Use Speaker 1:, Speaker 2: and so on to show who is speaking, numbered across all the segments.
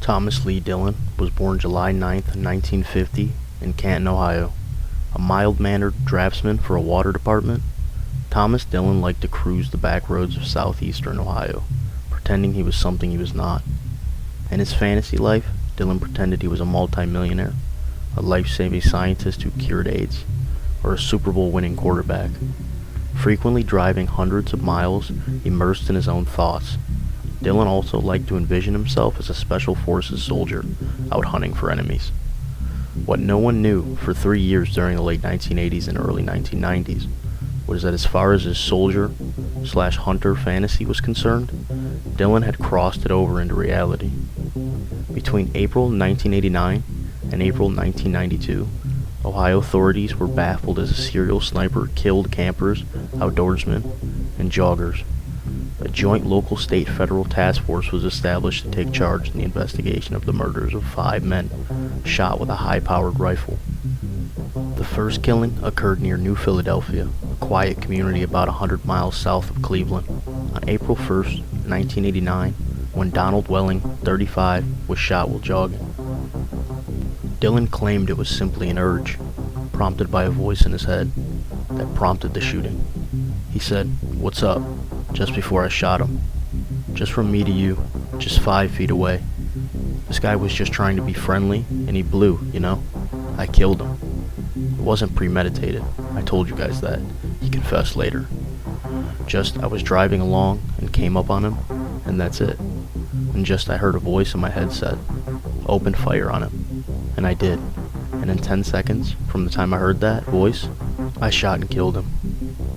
Speaker 1: Thomas Lee Dillon was born July 9th, 1950, in Canton, Ohio. A mild-mannered draftsman for a water department, Thomas Dillon liked to cruise the back roads of southeastern Ohio, pretending he was something he was not. In his fantasy life, Dillon pretended he was a multimillionaire, a life-saving scientist who cured AIDS, or a Super Bowl winning quarterback, frequently driving hundreds of miles immersed in his own thoughts. Dillon also liked to envision himself as a special forces soldier out hunting for enemies. What no one knew for 3 years during the late 1980s and early 1990s was that as far as his soldier/hunter fantasy was concerned, Dillon had crossed it over into reality. Between April 1989 and April 1992, Ohio authorities were baffled as a serial sniper killed campers, outdoorsmen, and joggers. A joint local state federal task force was established to take charge in the investigation of the murders of 5 men shot with a high-powered rifle. The first killing occurred near New Philadelphia, a quiet community about 100 miles south of Cleveland, on April 1st, 1989, when Donald Welling, 35, was shot while jogging. Dillon claimed it was simply an urge, prompted by a voice in his head, that prompted the shooting. He said, "What's up?" just before I shot him. Just from me to you, just 5 feet away. This guy was just trying to be friendly, and he blew, you know? I killed him. It wasn't premeditated. I told you guys that, he confessed later. Just, I was driving along and came up on him, and that's it. And just I heard a voice in my headset, "Open fire on him." And I did. And in 10 seconds, from the time I heard that voice, I shot and killed him.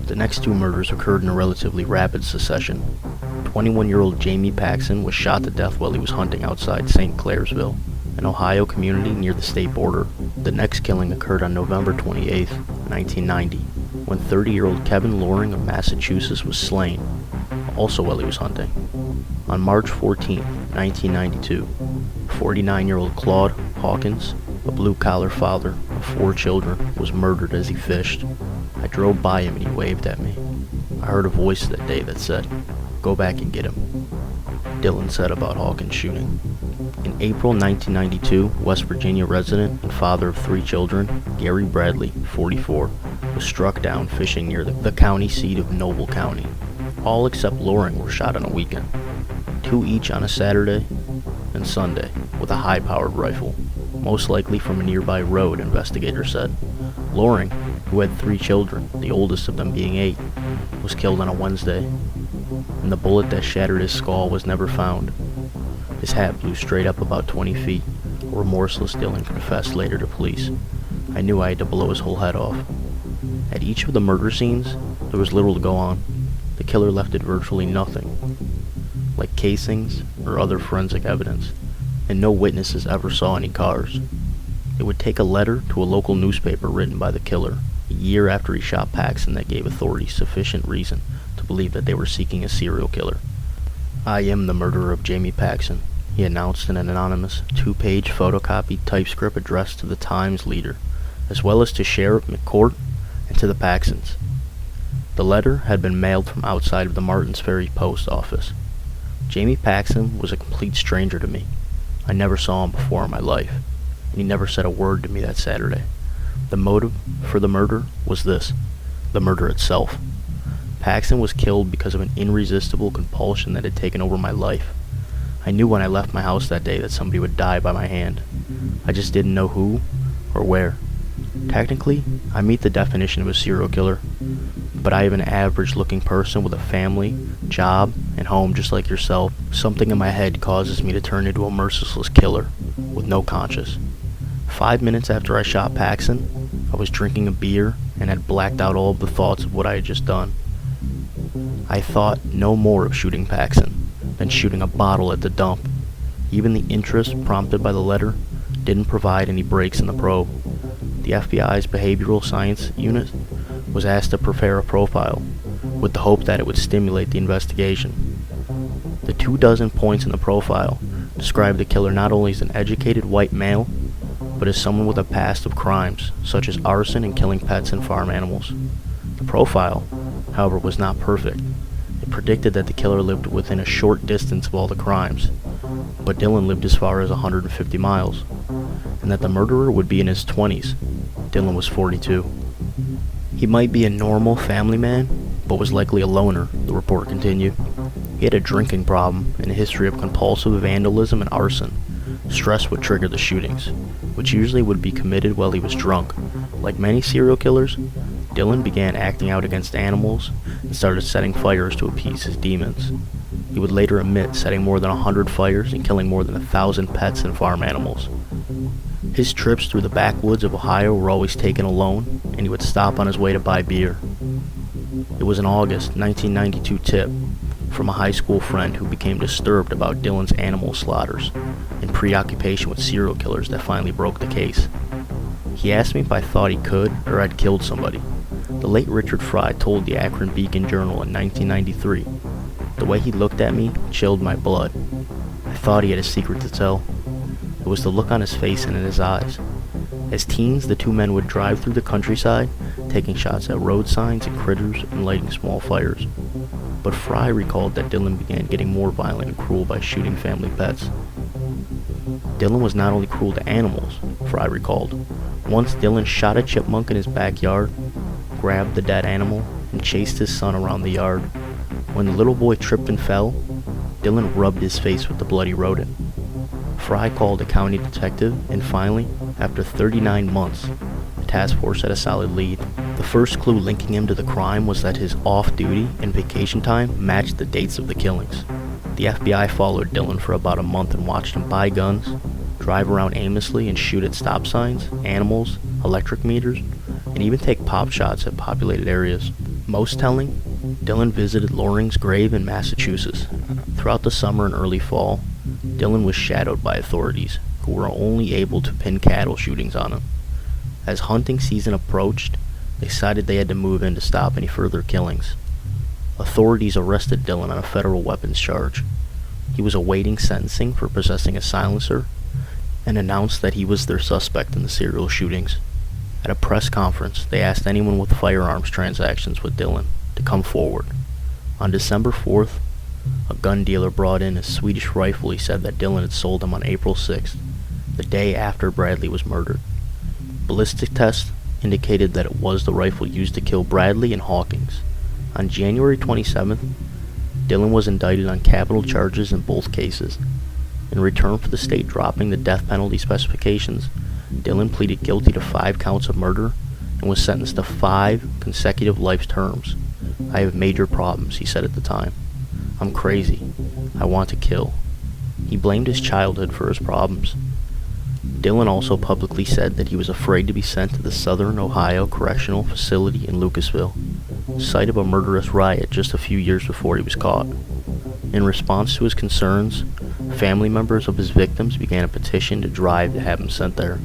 Speaker 1: The next 2 murders occurred in a relatively rapid succession. 21-year-old Jamie Paxson was shot to death while he was hunting outside St. Clairsville, an Ohio community near the state border. The next killing occurred on November 28, 1990, when 30-year-old Kevin Loring of Massachusetts was slain, also while he was hunting. On March 14, 1992, 49-year-old Claude Hawkins, a blue-collar father of 4 children, was murdered as he fished. I drove by him and he waved at me. I heard a voice that day that said, "Go back and get him," Dillon said about Hawkins' shooting. In April 1992, West Virginia resident and father of 3 children, Gary Bradley, 44, was struck down fishing near the county seat of Noble County. All except Loring were shot on a weekend, 2 each on a Saturday and Sunday, with a high-powered rifle, most likely from a nearby road, investigators said. Loring, who had 3 children, the oldest of them being 8, was killed on a Wednesday, and the bullet that shattered his skull was never found. His hat blew straight up about 20 feet, a remorseless Dillon confessed later to police. "I knew I had to blow his whole head off." At each of the murder scenes, there was little to go on. The killer left it virtually nothing, like casings or other forensic evidence, and no witnesses ever saw any cars. It would take a letter to a local newspaper written by the killer a year after he shot Paxson that gave authorities sufficient reason to believe that they were seeking a serial killer. "I am the murderer of Jamie Paxson," he announced in an anonymous 2-page photocopied typescript addressed to the Times leader, as well as to Sheriff McCourt and to the Paxsons. The letter had been mailed from outside of the Martins Ferry post office. Jamie Paxson was a complete stranger to me. I never saw him before in my life, and he never said a word to me that Saturday. The motive for the murder was this: the murder itself. Paxson was killed because of an irresistible compulsion that had taken over my life. I knew when I left my house that day that somebody would die by my hand. I just didn't know who or where. Technically, I meet the definition of a serial killer, but I am an average-looking person with a family, job, and home just like yourself. Something in my head causes me to turn into a merciless killer with no conscience. 5 minutes after I shot Paxson, I was drinking a beer and had blacked out all of the thoughts of what I had just done. I thought no more of shooting Paxson than shooting a bottle at the dump. Even the interest prompted by the letter didn't provide any breaks in the probe. The FBI's behavioral science unit was asked to prepare a profile, with the hope that it would stimulate the investigation. The 24 points in the profile described the killer not only as an educated white male, but as someone with a past of crimes, such as arson and killing pets and farm animals. The profile, however, was not perfect. It predicted that the killer lived within a short distance of all the crimes. but Dillon lived as far as 150 miles, and that the murderer would be in his 20s. Dillon was 42. He might be a normal family man, but was likely a loner, the report continued. He had a drinking problem and a history of compulsive vandalism and arson. Stress would trigger the shootings, which usually would be committed while he was drunk. Like many serial killers, Dillon began acting out against animals and started setting fires to appease his demons. He would later admit setting more than 100 fires and killing more than 1,000 pets and farm animals. His trips through the backwoods of Ohio were always taken alone, and he would stop on his way to buy beer. It was an August 1992 tip from a high school friend who became disturbed about Dillon's animal slaughters and preoccupation with serial killers that finally broke the case. He asked me if I thought he could or had killed somebody. The late Richard Fry told the Akron Beacon Journal in 1993. The way he looked at me chilled my blood. I thought he had a secret to tell. It was the look on his face and in his eyes. As teens, the two men would drive through the countryside, taking shots at road signs and critters and lighting small fires. But Fry recalled that Dillon began getting more violent and cruel by shooting family pets. Dillon was not only cruel to animals, Fry recalled. Once Dillon shot a chipmunk in his backyard, grabbed the dead animal, and chased his son around the yard. When the little boy tripped and fell, Dillon rubbed his face with the bloody rodent. Fry called a county detective, and finally, after 39 months, the task force had a solid lead. The first clue linking him to the crime was that his off-duty and vacation time matched the dates of the killings. The FBI followed Dillon for about a month and watched him buy guns, drive around aimlessly and shoot at stop signs, animals, electric meters, and even take pop shots at populated areas. Most telling, Dillon visited Loring's grave in Massachusetts. Throughout the summer and early fall, Dillon was shadowed by authorities, who were only able to pin cattle shootings on him. As hunting season approached, they decided they had to move in to stop any further killings. Authorities arrested Dillon on a federal weapons charge. He was awaiting sentencing for possessing a silencer and announced that he was their suspect in the serial shootings. At a press conference, they asked anyone with firearms transactions with Dillon to come forward. On December 4th, a gun dealer brought in a Swedish rifle he said that Dillon had sold him on April 6th, the day after Bradley was murdered. Ballistic tests indicated that it was the rifle used to kill Bradley and Hawkins. On January 27th, Dillon was indicted on capital charges in both cases. In return for the state dropping the death penalty specifications, Dillon pleaded guilty to 5 counts of murder and was sentenced to 5 consecutive life terms. "I have major problems," he said at the time. "I'm crazy. I want to kill." He blamed his childhood for his problems. Dillon also publicly said that he was afraid to be sent to the Southern Ohio Correctional Facility in Lucasville, site of a murderous riot just a few years before he was caught. In response to his concerns, family members of his victims began a petition to drive to have him sent there.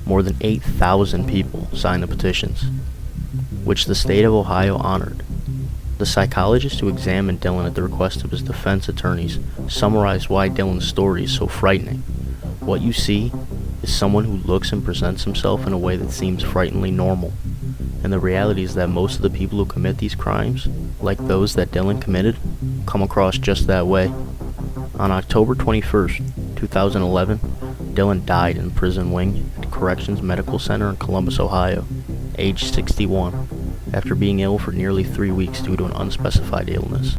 Speaker 1: More than 8,000 people signed the petitions, which the state of Ohio honored. The psychologist who examined Dillon at the request of his defense attorneys summarized why Dillon's story is so frightening. What you see is someone who looks and presents himself in a way that seems frighteningly normal. And the reality is that most of the people who commit these crimes, like those that Dillon committed, come across just that way. On October 21st, 2011, Dillon died in the prison wing at Corrections Medical Center in Columbus, Ohio, aged 61, after being ill for nearly 3 weeks due to an unspecified illness.